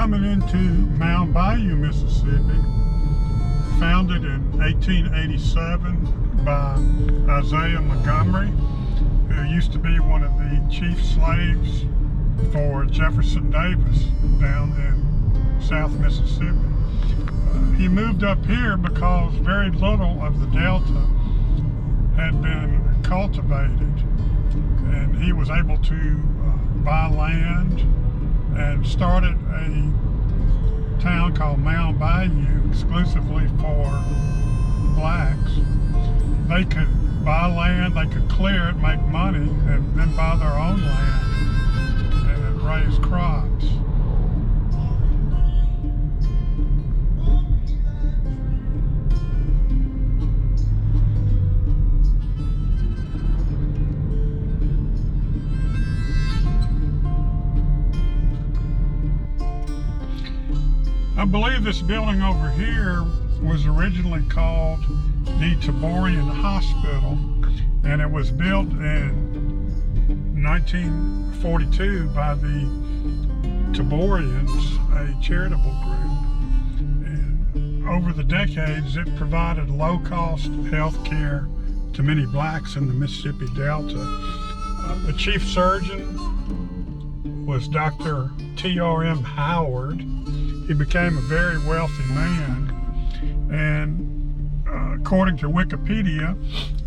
coming into Mound, Bayou, Mississippi, founded in 1887 by Isaiah Montgomery, who used to be one of the chief slaves for Jefferson Davis down in South Mississippi. He moved up here because very little of the Delta had been cultivated, and he was able to buy land and started a town called Mound Bayou exclusively for blacks. They could buy land, they could clear it, make money, and then buy their own land and raise crops. I believe this building over here was originally called the Taborian Hospital, and it was built in 1942 by the Taborians, a charitable group. And over the decades, it provided low-cost health care to many blacks in the Mississippi Delta. The chief surgeon was Dr. T.R.M. Howard. He became a very wealthy man, and according to Wikipedia,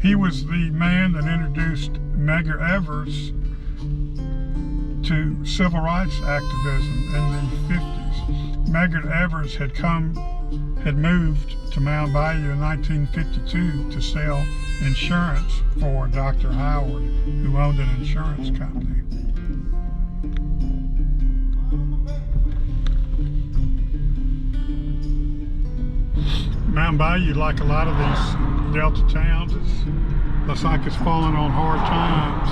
he was the man that introduced Medgar Evers to civil rights activism in the 50s. Medgar Evers had moved to Mound Bayou in 1952 to sell insurance for Dr. Howard, who owned an insurance company. Mound Bayou, like a lot of these Delta towns, looks like it's falling on hard times.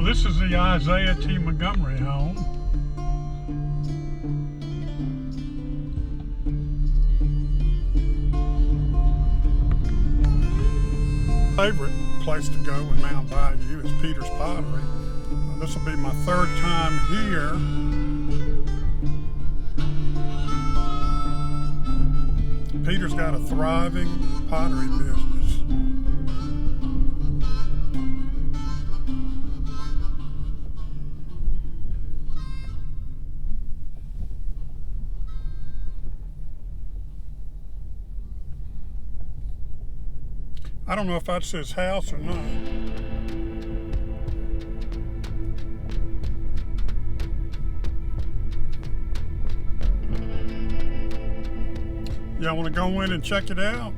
This is the Isaiah T. Montgomery home. Favorite place to go in Mound Bayou is Peter's Pottery. This will be my third time here. Peter's got a thriving pottery business. I don't know if that's his house or not. Y'all want to go in and check it out?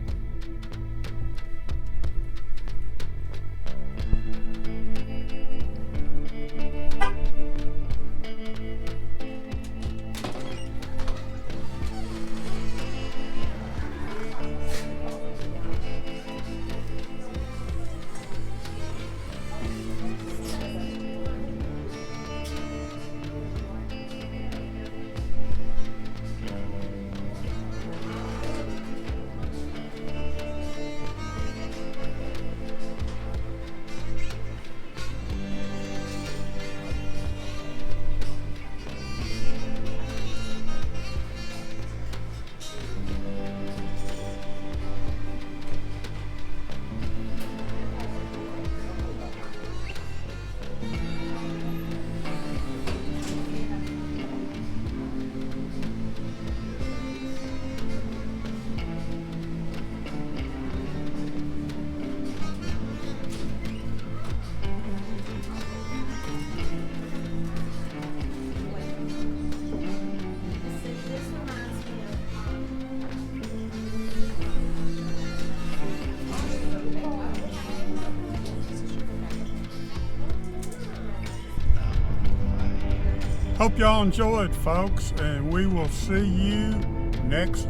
Hope y'all enjoyed, folks, and we will see you next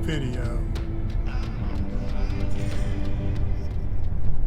video.